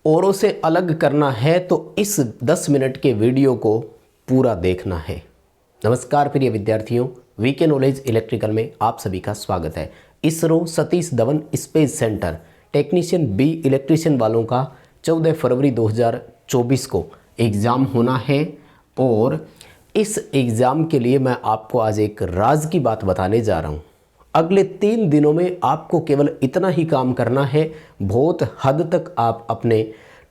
औरों से अलग करना है तो इस 10 मिनट के वीडियो को पूरा देखना है। नमस्कार प्रिय विद्यार्थियों, वीके नॉलेज इलेक्ट्रिकल में आप सभी का स्वागत है। ISRO Satish Dhawan space centre technician B electrician वालों का 14 फरवरी 2024 को एग्ज़ाम होना है और इस एग्ज़ाम के लिए मैं आपको आज एक राज की बात बताने जा रहा हूँ। अगले 3 दिनों में आपको केवल इतना ही काम करना है, बहुत हद तक आप अपने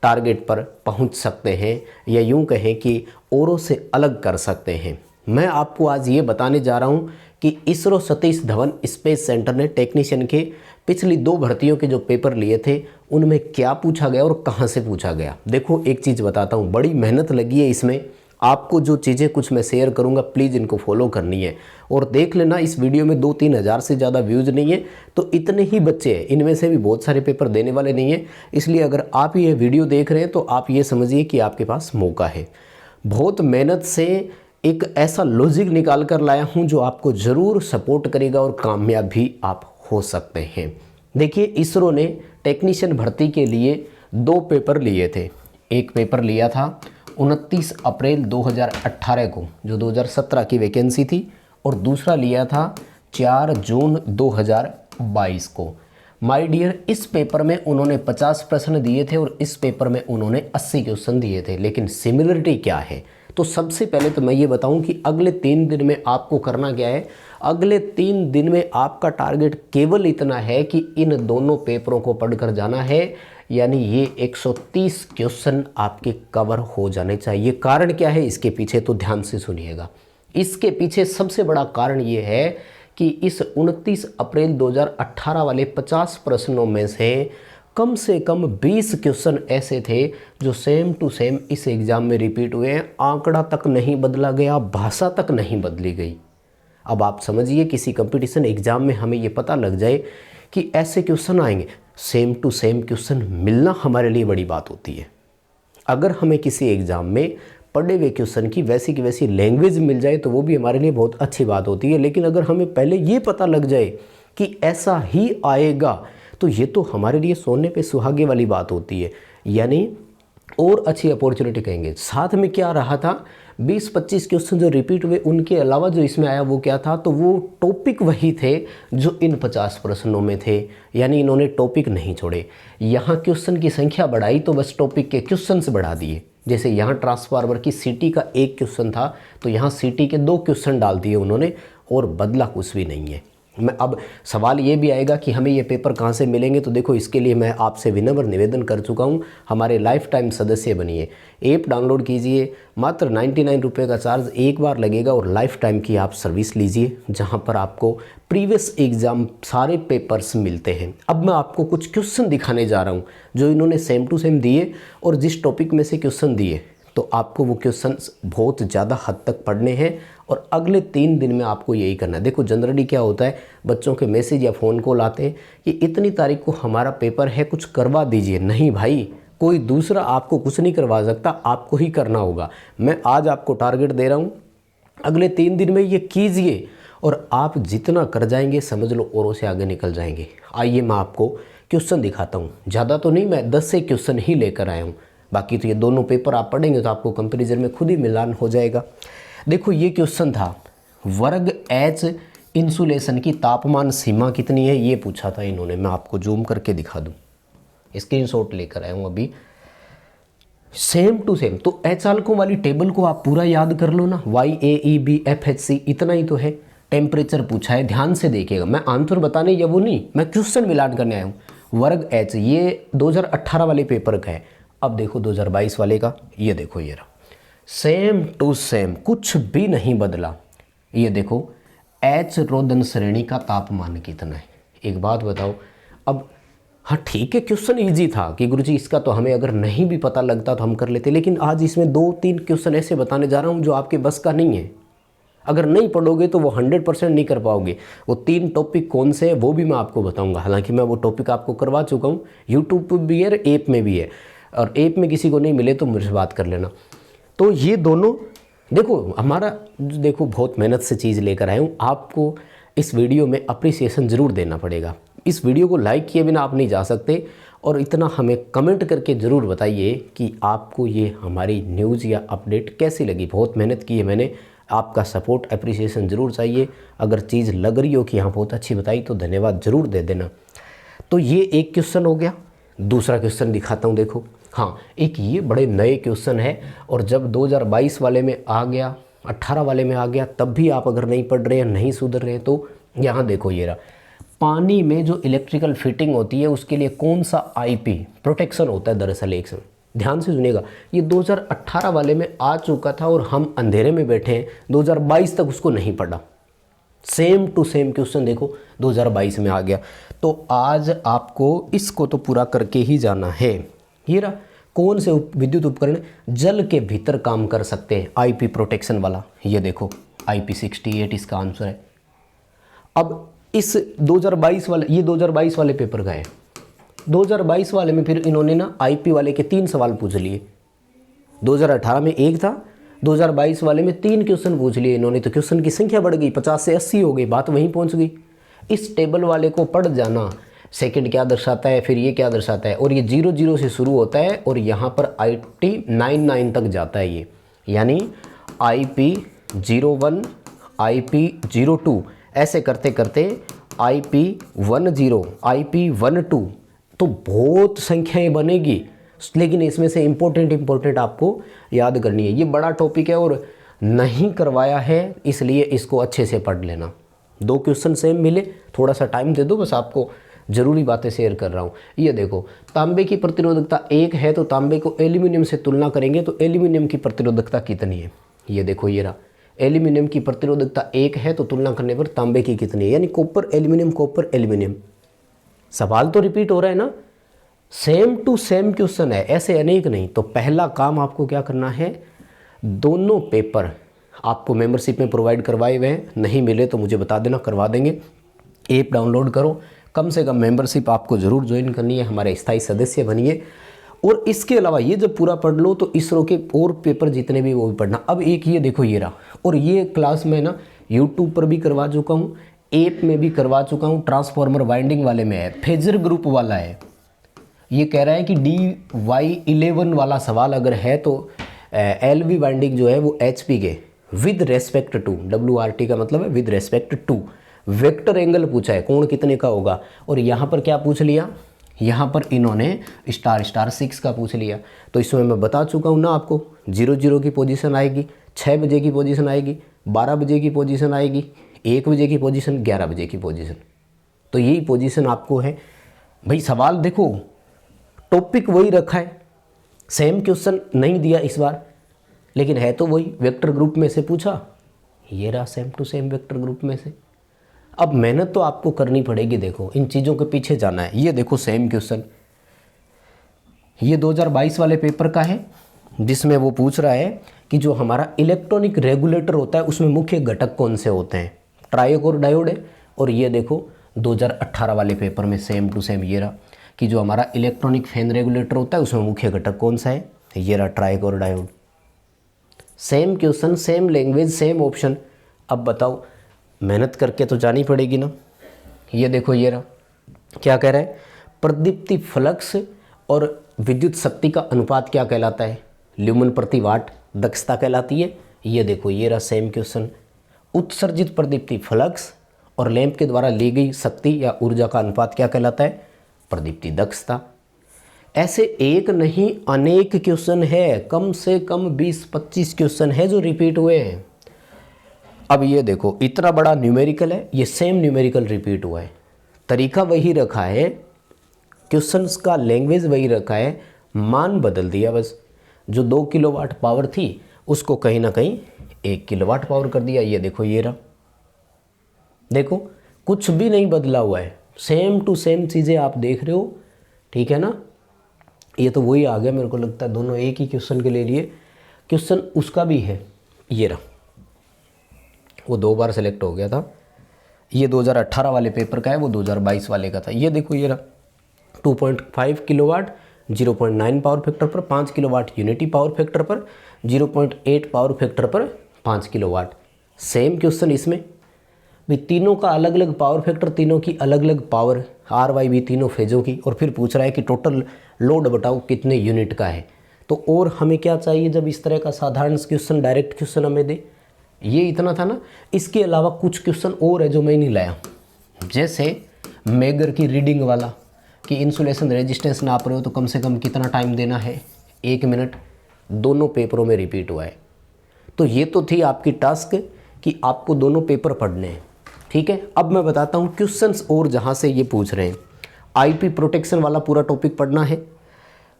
टारगेट पर पहुंच सकते हैं या यूं कहें कि औरों से अलग कर सकते हैं। मैं आपको आज ये बताने जा रहा हूं कि इसरो सतीश धवन स्पेस सेंटर ने टेक्नीशियन के पिछली 2 भर्तियों के जो पेपर लिए थे उनमें क्या पूछा गया और कहां से पूछा गया। देखो, एक चीज़ बताता हूं, बड़ी मेहनत लगी है इसमें। आपको जो चीज़ें कुछ मैं शेयर करूंगा प्लीज़ इनको फॉलो करनी है और देख लेना। इस वीडियो में 2-3 हज़ार से ज़्यादा व्यूज़ नहीं है, तो इतने ही बच्चे हैं, इनमें से भी बहुत सारे पेपर देने वाले नहीं हैं। इसलिए अगर आप ये वीडियो देख रहे हैं तो आप ये समझिए कि आपके पास मौका है। बहुत मेहनत से एक ऐसा लॉजिक निकाल कर लाया हूँ जो आपको ज़रूर सपोर्ट करेगा और कामयाब भी आप हो सकते हैं। देखिए, इसरो ने टेक्नीशियन भर्ती के लिए 2 पेपर लिए थे। एक पेपर लिया था 29 अप्रैल 2018 को, जो 2017 की वैकेंसी थी, और दूसरा लिया था 4 जून 2022 को। माय डियर, इस पेपर में उन्होंने 50 प्रश्न दिए थे और इस पेपर में उन्होंने 80 क्वेश्चन दिए थे। लेकिन सिमिलरिटी क्या है? तो सबसे पहले तो मैं ये बताऊं कि अगले 3 दिन में आपको करना क्या है। अगले 3 दिन में आपका टारगेट केवल इतना है कि इन दोनों पेपरों को पढ़कर जाना है, यानी ये 130 क्वेश्चन आपके कवर हो जाने चाहिए। कारण क्या है इसके पीछे, तो ध्यान से सुनिएगा। इसके पीछे सबसे बड़ा कारण ये है कि इस 29 अप्रैल 2018 वाले 50 प्रश्नों में से कम 20 क्वेश्चन ऐसे थे जो सेम टू सेम इस एग्ज़ाम में रिपीट हुए हैं। आंकड़ा तक नहीं बदला गया, भाषा तक नहीं बदली गई। अब आप समझिए, किसी कंपटीशन एग्ज़ाम में हमें ये पता लग जाए कि ऐसे क्वेश्चन आएंगे, सेम टू सेम क्वेश्चन मिलना हमारे लिए बड़ी बात होती है। अगर हमें किसी एग्ज़ाम में पढ़े हुए क्वेश्चन की वैसी लैंग्वेज मिल जाए तो वो भी हमारे लिए बहुत अच्छी बात होती है। लेकिन अगर हमें पहले ये पता लग जाए कि ऐसा ही आएगा तो ये तो हमारे लिए सोने पे सुहागे वाली बात होती है, यानी और अच्छी अपॉर्चुनिटी कहेंगे। साथ में क्या रहा था, 20-25 क्वेश्चन जो रिपीट हुए, उनके अलावा जो इसमें आया वो क्या था, तो वो टॉपिक वही थे जो इन 50 प्रश्नों में थे, यानी इन्होंने टॉपिक नहीं छोड़े। यहाँ क्वेश्चन की संख्या बढ़ाई तो बस टॉपिक के क्वेश्चन बढ़ा दिए। जैसे यहाँ ट्रांसफार्मर की सीटी का 1 क्वेश्चन था तो यहाँ सीटी के 2 क्वेश्चन डाल दिए उन्होंने, और बदला कुछ भी नहीं है। मैं अब सवाल ये भी आएगा कि हमें ये पेपर कहाँ से मिलेंगे, तो देखो, इसके लिए मैं आपसे विनम्र निवेदन कर चुका हूँ, हमारे लाइफ टाइम सदस्य बनिए। ऐप डाउनलोड कीजिए, मात्र 99 रुपये का चार्ज एक बार लगेगा और लाइफ टाइम की आप सर्विस लीजिए, जहाँ पर आपको प्रीवियस एग्ज़ाम सारे पेपर्स मिलते हैं। अब मैं आपको कुछ क्वेश्चन दिखाने जा रहा हूँ जो इन्होंने सेम टू सेम दिए, और जिस टॉपिक में से क्वेश्चन दिए तो आपको वो क्वेश्चंस बहुत ज़्यादा हद तक पढ़ने हैं और अगले 3 दिन में आपको यही करना है। देखो, जनरली क्या होता है, बच्चों के मैसेज या फ़ोन कॉल आते हैं कि इतनी तारीख को हमारा पेपर है, कुछ करवा दीजिए। नहीं भाई, कोई दूसरा आपको कुछ नहीं करवा सकता, आपको ही करना होगा। मैं आज आपको टारगेट दे रहा हूँ, अगले 3 दिन में ये कीजिए और आप जितना कर जाएंगे समझ लो औरों से आगे निकल जाएंगे। आइए मैं आपको क्वेश्चन दिखाता हूँ। ज़्यादा तो नहीं, मैं 10 से क्वेश्चन ही लेकर आया हूँ। बाकी तो ये दोनों पेपर आप पढ़ेंगे तो आपको कंपैरिजन में खुद ही मिलान हो जाएगा। देखो, ये क्वेश्चन था, वर्ग एच इंसुलेशन की तापमान सीमा कितनी है, ये पूछा था इन्होंने। मैं आपको जूम करके दिखा दूँ, स्क्रीनशॉट लेकर आया हूँ अभी, सेम टू सेम। तो एचालकों वाली टेबल को आप पूरा याद कर लो ना, YAEBFHC, इतना ही तो है। टेम्परेचर पूछा है, ध्यान से देखिएगा, मैं आंसर बताने या वो नहीं, मैं क्वेश्चन मिलान करने आया हूँ। वर्ग एच, ये 2018 वाले पेपर का है। अब देखो 2022 वाले का, ये देखो, ये रहा, सेम टू सेम, कुछ भी नहीं बदला। ये देखो, एच रोदन श्रेणी का तापमान कितना है। एक बात बताओ, अब हाँ ठीक है, क्वेश्चन इजी था कि गुरुजी इसका तो हमें अगर नहीं भी पता लगता तो हम कर लेते, लेकिन आज इसमें 2-3 क्वेश्चन ऐसे बताने जा रहा हूँ जो आपके बस का नहीं है। अगर नहीं पढ़ोगे तो वो 100% नहीं कर पाओगे। वो 3 टॉपिक कौन से हैं वो भी मैं आपको बताऊंगा। हालांकि मैं वो टॉपिक आपको करवा चुका हूँ, यूट्यूब पर भी है, ऐप में भी है, और ऐप में किसी को नहीं मिले तो मुझसे बात कर लेना। तो ये दोनों देखो, हमारा देखो बहुत मेहनत से चीज़ लेकर आए हूँ, आपको इस वीडियो में अप्रिसिएशन ज़रूर देना पड़ेगा। इस वीडियो को लाइक किए बिना आप नहीं जा सकते, और इतना हमें कमेंट करके ज़रूर बताइए कि आपको ये हमारी न्यूज़ या अपडेट कैसी लगी। बहुत मेहनत की है मैंने, आपका सपोर्ट अप्रिसिएशन ज़रूर चाहिए। अगर चीज़ लग रही हो कि हाँ बहुत अच्छी बताई तो धन्यवाद ज़रूर दे देना। तो ये एक क्वेश्चन हो गया। दूसरा क्वेश्चन दिखाता हूँ, देखो। हाँ, एक ये बड़े नए क्वेश्चन है, और जब 2022 वाले में आ गया, 18 वाले में आ गया, तब भी आप अगर नहीं पढ़ रहे हैं, नहीं सुधर रहे हैं, तो यहाँ देखो ये रहा। पानी में जो इलेक्ट्रिकल फिटिंग होती है उसके लिए कौन सा आईपी प्रोटेक्शन होता है दरअसल, एक से ध्यान से सुनिएगा। ये 2018 वाले में आ चुका था और हम अंधेरे में बैठे हैं, 2022 तक उसको नहीं पढ़ा। सेम टू सेम क्वेश्चन देखो 2022 में आ गया। तो आज आपको इसको तो पूरा करके ही जाना है। ये रहा, कौन से विद्युत उपकरण जल के भीतर काम कर सकते हैं, आईपी प्रोटेक्शन वाला। ये देखो IP68 इसका आंसर है। अब इस 2022 वाले, ये 2022 वाले पेपर का है। 2022 वाले में फिर इन्होंने ना आईपी वाले के 3 सवाल पूछ लिए। 2018 में एक था, 2022 वाले में 3 क्वेश्चन पूछ लिए इन्होंने। तो क्वेश्चन की संख्या बढ़ गई, 50 से 80 हो गई, बात वहीं पहुंच गई। इस टेबल वाले को पढ़ जाना, सेकंड क्या दर्शाता है, फिर ये क्या दर्शाता है, और ये 00 से शुरू होता है और यहाँ पर IT99 तक जाता है ये, यानी IP01, IP02, ऐसे करते करते IP10, IP12, तो बहुत संख्याएं बनेगी। लेकिन इसमें से इम्पोर्टेंट आपको याद करनी है। ये बड़ा टॉपिक है और नहीं करवाया है, इसलिए इसको अच्छे से पढ़ लेना। 2 क्वेश्चन सेम मिले, थोड़ा सा टाइम दे दो, बस आपको ज़रूरी बातें शेयर कर रहा हूँ। ये देखो, तांबे की प्रतिरोधकता 1 है, तो तांबे को एल्यूमिनियम से तुलना करेंगे तो एल्यूमिनियम की प्रतिरोधकता कितनी है। ये देखो ये रहा, एल्यूमिनियम की प्रतिरोधकता 1 है, तो तुलना करने पर तांबे की कितनी है, यानी कॉपर एल्यूमिनियम। सवाल तो रिपीट हो रहा है ना, सेम टू सेम क्वेश्चन है, ऐसे अनेक नहीं। तो पहला काम आपको क्या करना है, दोनों पेपर आपको मेंबरशिप में प्रोवाइड करवाए हुए हैं, नहीं मिले तो मुझे बता देना, करवा देंगे। ऐप डाउनलोड करो, कम से कम मेंबरशिप आपको ज़रूर ज्वाइन करनी है, हमारे स्थायी सदस्य बनिए। और इसके अलावा ये जब पूरा पढ़ लो तो इसरो के और पेपर जितने भी वो भी पढ़ना। अब एक ये देखो ये रहा, और ये क्लास में ना यूट्यूब पर भी करवा चुका हूँ, ऐप में भी करवा चुका हूँ। ट्रांसफार्मर वाइंडिंग वाले में है, फेजर ग्रुप वाला है। ये कह रहा है कि DY11 वाला सवाल अगर है तो LV वाइंडिंग जो है वो HP के विद रेस्पेक्ट टू, WRT का मतलब है with respect to, vector angle पूछा है, कोण कितने का होगा। और यहाँ पर क्या पूछ लिया, यहाँ पर इन्होंने स्टार 6 का पूछ लिया। तो इसमें मैं बता चुका हूँ ना आपको, 00 की पोजीशन आएगी, 6 बजे की पोजीशन आएगी, 12 बजे की पोजीशन आएगी, 1 बजे की पोजीशन, 11 बजे की पोजीशन। तो यही पोजीशन आपको है भाई। सवाल देखो, टॉपिक वही रखा है, सेम क्वेश्चन नहीं दिया इस बार, लेकिन है तो वही, वेक्टर ग्रुप में से पूछा। ये रहा same to same vector group में से। अब मेहनत तो आपको करनी पड़ेगी, देखो इन चीज़ों के पीछे जाना है। ये देखो सेम क्वेश्चन, ये 2022 वाले पेपर का है, जिसमें वो पूछ रहा है कि जो हमारा इलेक्ट्रॉनिक रेगुलेटर होता है उसमें मुख्य घटक कौन से होते हैं, ट्रायोड और डायोड है। और ये देखो 2018 वाले पेपर में सेम टू सेम ये रहा कि जो हमारा इलेक्ट्रॉनिक फैन रेगुलेटर होता है उसमें मुख्य घटक कौन सा है, ये रहा ट्रायोड और diode. Same question, same language, same option. अब बताओ, मेहनत करके तो जानी पड़ेगी ना। ये देखो ये रहा, क्या कह रहा है, प्रदीप्ति फ्लक्स और विद्युत शक्ति का अनुपात क्या कहलाता है, ल्यूमन प्रति वाट दक्षता कहलाती है। ये देखो ये रहा सेम क्वेश्चन, उत्सर्जित प्रदीप्ति फ्लक्स और लैंप के द्वारा ली गई शक्ति या ऊर्जा का अनुपात क्या कहलाता है, प्रदीप्ति दक्षता। ऐसे एक नहीं अनेक क्वेश्चन है, कम से कम 20-25 क्वेश्चन है जो रिपीट हुए हैं। अब ये देखो, इतना बड़ा न्यूमेरिकल है, ये सेम न्यूमेरिकल रिपीट हुआ है, तरीका वही रखा है, क्वेश्चंस का लैंग्वेज वही रखा है, मान बदल दिया बस। जो 2 किलोवाट पावर थी उसको कहीं ना कहीं 1 किलोवाट पावर कर दिया। ये देखो ये रहा, देखो कुछ भी नहीं बदला हुआ है, सेम टू सेम चीज़ें आप देख रहे हो, ठीक है ना। ये तो वही आ गया, मेरे को लगता है दोनों एक ही क्वेश्चन के लिए क्वेश्चन उसका भी है। ये रहा, वो 2 बार सेलेक्ट हो गया था। ये 2018 वाले पेपर का है, वो 2022 वाले का था। ये देखो ये रहा, 2.5 किलोवाट 0.9 पावर फैक्टर पर, 5 किलोवाट यूनिटी पावर फैक्टर पर, 0.8 पावर फैक्टर पर 5 किलोवाट। सेम क्वेश्चन इसमें, भाई तीनों का अलग अलग पावर फैक्टर, तीनों की अलग अलग पावर RYB तीनों फेजों की, और फिर पूछ रहा है कि टोटल लोड बताओ कितने यूनिट का है। तो और हमें क्या चाहिए जब इस तरह का साधारण क्वेश्चन, डायरेक्ट क्वेश्चन हमें दे, ये इतना था ना। इसके अलावा कुछ क्वेश्चन और है जो मैं नहीं लाया, जैसे मेगर की रीडिंग वाला कि इंसुलेशन रेजिस्टेंस नाप रहे हो तो कम से कम कितना टाइम देना है, 1 मिनट, दोनों पेपरों में रिपीट हुआ है। तो ये तो थी आपकी टास्क कि आपको दोनों पेपर पढ़ने हैं, ठीक है। अब मैं बताता हूँ क्वेश्चंस और जहाँ से ये पूछ रहे हैं। IP प्रोटेक्शन वाला पूरा टॉपिक पढ़ना है,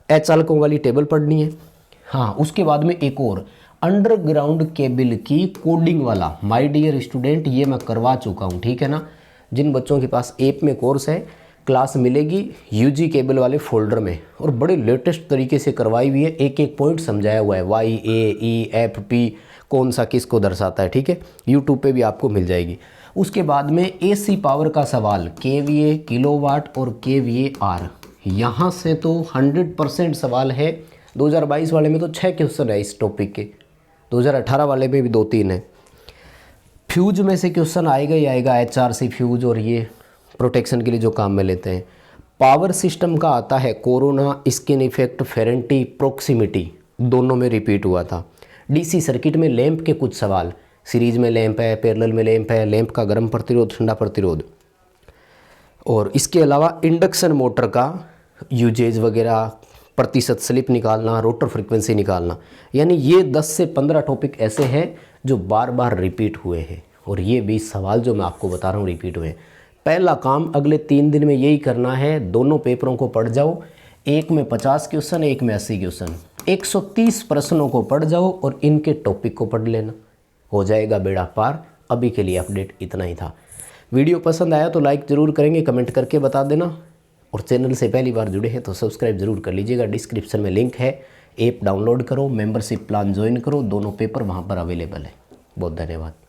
चालकों वाली टेबल पढ़नी है। हाँ, उसके बाद में एक और अंडरग्राउंड केबल की कोडिंग वाला, माय डियर स्टूडेंट, ये मैं करवा चुका हूँ, ठीक है ना। जिन बच्चों के पास ऐप में कोर्स है, क्लास मिलेगी UG केबल वाले फोल्डर में, और बड़े लेटेस्ट तरीके से करवाई हुई है, एक एक पॉइंट समझाया हुआ है, YAEFP कौन सा किसको दर्शाता है, ठीक है। यूट्यूब पे भी आपको मिल जाएगी। उसके बाद में AC पावर का सवाल, KVA, किलोवाट और KVAR, यहाँ से तो 100% सवाल है। 2022 वाले में तो 6 क्वेश्चन है इस टॉपिक के, 2018 वाले में भी 2-3 है। फ्यूज में से क्वेश्चन आएगा ही आएगा, HRC फ्यूज और ये प्रोटेक्शन के लिए जो काम में लेते हैं। पावर सिस्टम का आता है कोरोना, स्किन इफेक्ट, फेरेंटी, प्रॉक्सिमिटी, दोनों में रिपीट हुआ था। DC सर्किट में लैंप के कुछ सवाल, सीरीज में लैंप है, पैरेलल में लैंप है, लैंप का गर्म प्रतिरोध, ठंडा प्रतिरोध। और इसके अलावा इंडक्शन मोटर का यूजेज वगैरह, प्रतिशत स्लिप निकालना, रोटर फ्रीक्वेंसी निकालना, यानी ये 10 से 15 टॉपिक ऐसे हैं जो बार बार रिपीट हुए हैं, और ये 20 सवाल जो मैं आपको बता रहा हूँ रिपीट हुए हैं। पहला काम अगले 3 दिन में यही करना है, दोनों पेपरों को पढ़ जाओ, एक में 50 क्वेश्चन, एक में 80 क्वेश्चन, 130 प्रश्नों को पढ़ जाओ और इनके टॉपिक को पढ़ लेना, हो जाएगा बेड़ा पार। अभी के लिए अपडेट इतना ही था। वीडियो पसंद आया तो लाइक ज़रूर करेंगे, कमेंट करके बता देना, और चैनल से पहली बार जुड़े हैं तो सब्सक्राइब ज़रूर कर लीजिएगा। डिस्क्रिप्शन में लिंक है, ऐप डाउनलोड करो, मेंबरशिप प्लान ज्वाइन करो, दोनों पेपर वहाँ पर अवेलेबल है। बहुत धन्यवाद।